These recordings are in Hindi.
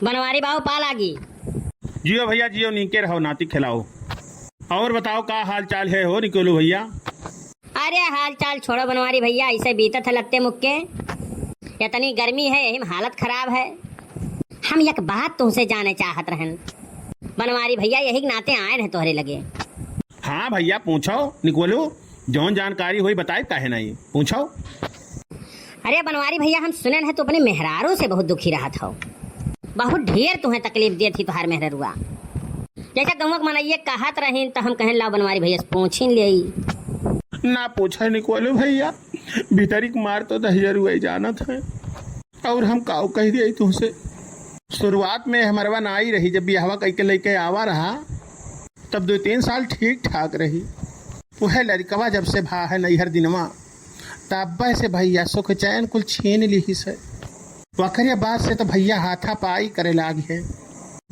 बनवारी बाबू पाल आगी। जियो भैया जियो, नीके रहो, नाती खिलाओ। और बताओ का हाल चाल है हो निकोलू भैया? अरे हाल चाल छोड़ो बनवारी भैया, ऐसे बीतत है लगते मुक्के। इतनी गर्मी है, यही में हालत खराब है। हम एक बात तुमसे जाने चाहत रहन बनवारी भैया, यही के नाते आए रहे तोहरे लगे। हाँ भैया पूछो निकोलू, जौन जानकारी हुई बताए काहे नहीं, पूछो। अरे बनवारी भैया, हम सुने है तो अपने मेहरारू से बहुत दुखी रहा था। बहुत ढेर तुम्हें तकलीफ दी थी तुम्हार मेहरुआ। जैसे तुम मनइये कहत रही तो हम कहें ला बनवारी भैया से पूछी ले। ना पूछा निकोलू भैया, भीतरी मार तो दहिया हुए जानत है। और हम काऊ कह दिए तुमसे, शुरुआत में हमारवा ना आई रही, जब बिहावा कह के लेके आवा रहा तब 2-3 साल ठीक ठाक रही। वह लड़कवा जब से भा है नैहर दिनवा, तब से भैया सुख चैन कुल छीन ली से। वकरिया बात से तो भैया हाथा पाई करे लाग है।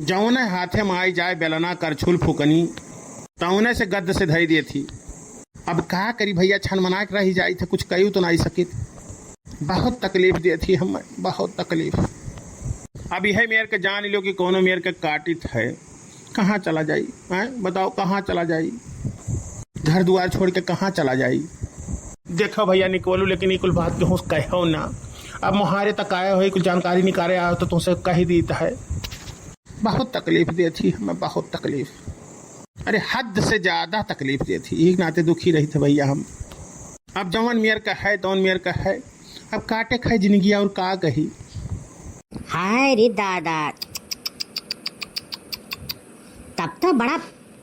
जौने हाथे माई जाए बेलना करछुल फुकनी, तौने से गद्द से धई दी थी। अब का करी भैया, छन मना के रही जाई थे, कुछ कही तो नहीं सकित। बहुत तकलीफ दी थी हमें, बहुत तकलीफ। अब यह मेर के जान लो कि कोनो मेर के काटित है, कहाँ चला जाई बताओ, कहाँ चला जाई? घर द्वार छोड़ के कहाँ चला जाई? देखो भैया निकोलू, लेकिन ये कुल बात के होश कहो ना। अब मुहारे तक आए हो, कुछ जानकारी निकाले आए तो तुमसे कह दी है। बहुत तकलीफ दी थी हमें, बहुत तकलीफ। अरे हद से ज्यादा तकलीफ दी थी, एक नाते दुखी रही थे भैया हम। अब जवन मेयर का है तौन मेयर का है, अब काटे खाए जिंदगी और का कही। हाय रे दादा, तब तो बड़ा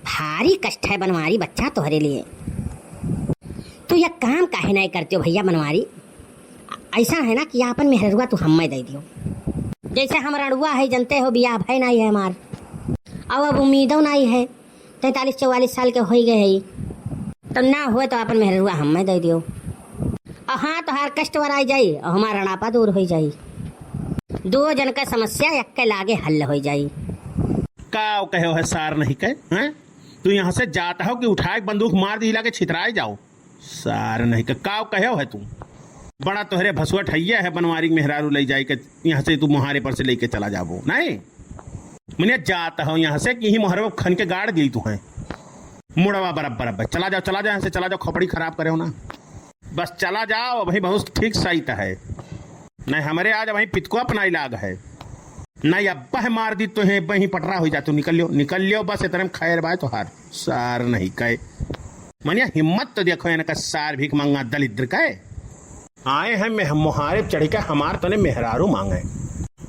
भारी कष्ट है बनवारी बच्चा तुम्हारे लिए। तू यह काम काहे नहीं करते हो भैया बनवारी? ऐसा है ना कि अपन मेहरुआ तू हमें दे दियो। जैसे हम रणुआ है, जनते हो बियाह भाई नहीं है हमार, और अब उम्मीदों नहीं है। 43-44 साल के हो गए है, तो ना हुए तो अपन मेहरुआ हमें दे दियो। और हाँ, तो हर कष्ट वराई जाई और हमारा रणापा दूर हो जाई। 2 जन का समस्या एक के लागे हल हो जाई। का कहो है सार नहीं कहे हैं? तू यहाँ से जाता हो कि उठाए बंदूक मार दी के छितराए जाओ? सार नहीं का कहो है तू? बड़ा तोहरे भसुआ ठैया है बनवारी मेहरारू ले जाए के यहाँ से तू मुहारे पर से लेके चला जाबो नहीं? मैंने जाता हूँ यहाँ से कि ही मुहरे खन के गाड़ दी तू है मुड़वा बराबर। चला जाओ यहाँ से, चला जाओ, खोपड़ी खराब करे हो ना, बस चला जाओ। वही बहुत ठीक सही है, नहीं हमारे आज वही पितको अपना इलाज है। नहीं अब्बा है मार दी तो है वही पटरा हो जाते, निकल लियो बस इतने खैर बाय तो हार। सार नहीं कहे मनिया, हिम्मत तो देखो इनका, सार भीख मांगा दलिद्र कहे आए हैं मुहारे चढ़ के हमार तो ने मेहरारू मांगे,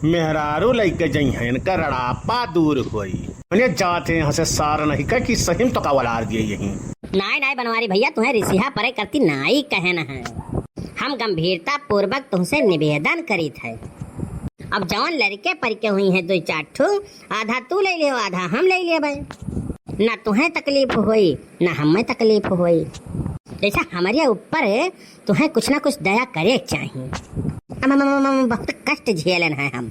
मेहरारू लेके जई है, इनका रड़ापा दूर हुई। जाते यहाँ से सार नहीं कहे कि सही तो का वलार दिए यही। नहीं बनवारी भैया, तुम्हें रिसिहा परे करती नाई कहना है। हम गंभीरता पूर्वक तुमसे निवेदन करी थे। अब जवन लड़के परिके हुई है 2-4 ठो, आधा तू ले लियो आधा हम ले लिए भाई। ना तुम्हें तकलीफ हुई ना हमें तकलीफ हुई। जैसा हमारे ऊपर है तुम्हें कुछ ना कुछ दया करे चाहिए। हम बहुत कष्ट झेलन है हम।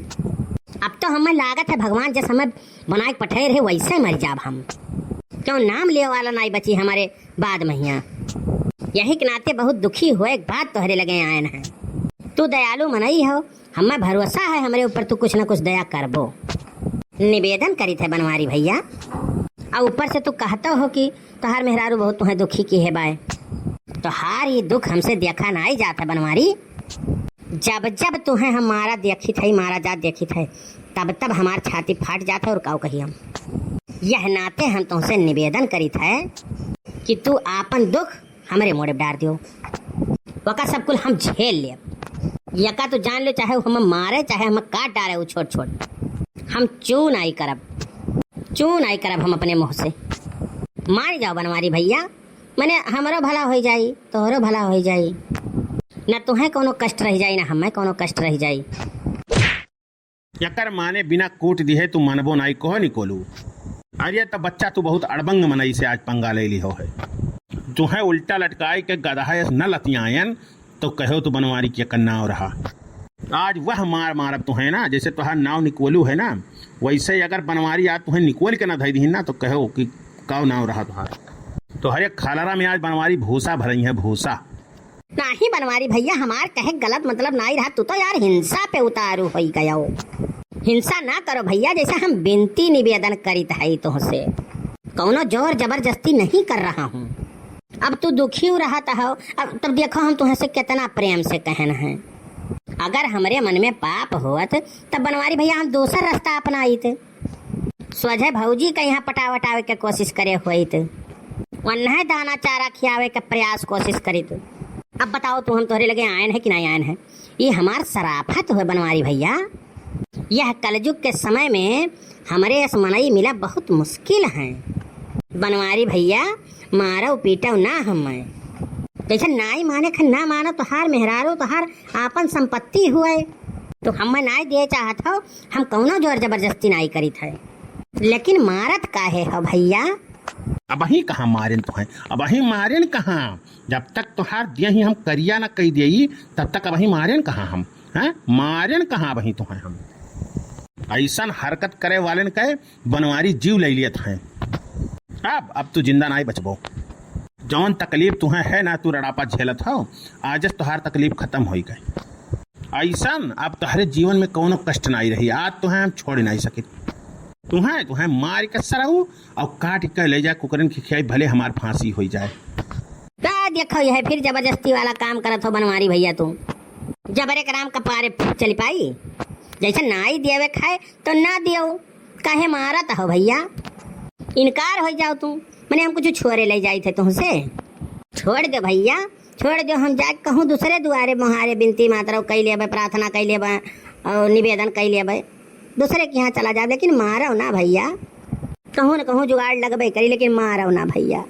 अब तो हमें लागत है भगवान जैसे हमें बनाए पठेर है वैसे मर जाब हम। क्यों नाम ले वाला नहीं बची हमारे बाद महिया। यही के नाते बहुत दुखी हो, एक बात तोहरे लगे आए है। तू दयालु मनई हो, हमें भरोसा है हमारे ऊपर तू कुछ ना कुछ दया करबो। निवेदन करी थे बनवारी भैया। और ऊपर से तू कहता हो कि तोहार मेहरारू बहुत तुम्हें दुखी की है बाय, तो हार ये दुख हमसे देखा नहीं जाता बनवारी। जब जब तुम्हें हमारा देखी थी, मारा जात देखी थे, तब तब हमार छाती फाट जाता और काऊ कही हम। यह नाते हम तुमसे निवेदन करी थे कि तू आपन दुख हमारे मोड़े डाल दियो। वका सब कुल हम झेल ले। यका तो जान लो, चाहे हम मारे चाहे हम काट डाले वो छोट हम चू नहीं करब हम अपने मुँह से। मान जाओ बनवारी भैया, मैंने हमारो भला हो जाई तोहरो भला हो जाई, न तुम्हें कोनो कष्ट रह जाई ना हमें कोनो कष्ट रह जाई। यकर माने बिना कूट दी है तू मनबो नहीं कहो निकोलू। अरे तो बच्चा तू बहुत अड़बंग मनई से आज पंगा ले ली हो है। तुम्हें उल्टा लटकाई के गधा न लतियायन तो कहो तू बनवारी के कन्ना हो रहा। आज वह मारब तुम्हें ना, जैसे तुम्हारा नाव निकोलू है ना, वैसे अगर बनवारी आज तुम्हें निकोल के ना धई दी ना तो कहो कि काव नाव रहा तुम्हारा। तो हर एक खालरा में आज बनवारी भूसा भरई है, भूसा। नहीं बनवारी भैया, हमार कहे गलत मतलब नहीं रहा। तू तो यार हिंसा पे उतारू हो गया हो। हिंसा ना करो भैया, जैसे हम विनती निवेदन करित है तुमसे, कौनो जोर जबरदस्ती नहीं कर रहा हूँ। अब तू दुखी हो रहा था, अब तब देखो हम तुमसे कितना प्रेम से कहना है। अगर हमारे मन में पाप होत तब बनवारी भैया हम दूसरा रास्ता अपनाइत, स्वजह भौजी के यहाँ पटावटावे के कोशिश करे हुई, वन्ना दाना चारा खियावे के प्रयास कोशिश करित। अब बताओ तू हम तोहरे लगे आयन है कि नहीं आयन है? ये हमार शराफत हुए बनवारी भैया। यह कलयुग के समय में हमारे इस मनई मिला बहुत मुश्किल है। बनवारी भैया मारो पीटो ना हम जैसे नाई माने खन ना मानो तो हार मेहरारो तो हार आपन संपत्ति हुए, तो हम नाई दे चाहत हो, हम कौनो जोर जबरदस्ती नाई करित है, लेकिन मारत काहे हो भैया? अब ही कहाँ मारेन तो है, अब ही मारेन कहाँ? जब तक तुहार दिया ही हम करिया ना कही दियई तब तक अब ही मारेन कहाँ हम हैं? मारेन कहाँ वही तो है हम? ऐसा हरकत करे वाले कहे बनवारी जीव ले लियत है। अब तू जिंदा नहीं बचबो। जौन तकलीफ तुम्हें है ना, तू रड़ापा झेलत हो, आज तुहार तकलीफ खत्म हो गई। ऐसा अब तुम्हारे जीवन में कोनो कष्ट नहीं रही। आज तुम्हें हम छोड़ नहीं सके, तुम्हें मार के सरऊ और काट के ले जाए कुकरन की खियाई, भले हमार फांसी हो जाए। देखो यह फिर जबरदस्ती वाला काम करत हो बनवारी भैया, तू जबरे कराम का पारे चली पाई? जैसे नाई देवे खाए तो ना दियो, काहे मारत हो भैया? इनकार हो जाओ तुम, मैंने हम कुछ छोरे ले जाए थे तुमसे। छोड़ दो भैया, छोड़ दो, हम जाके कहूँ दूसरे दुआरे मुहारे बिनती मात्रा कई लेबे, प्रार्थना कई लेबे और निवेदन कई लेबे, दूसरे के यहाँ चला जाए, लेकिन मारो ना भैया। कहूँ न कहूँ जुगाड़ लगबे करी, लेकिन मारो ना भैया।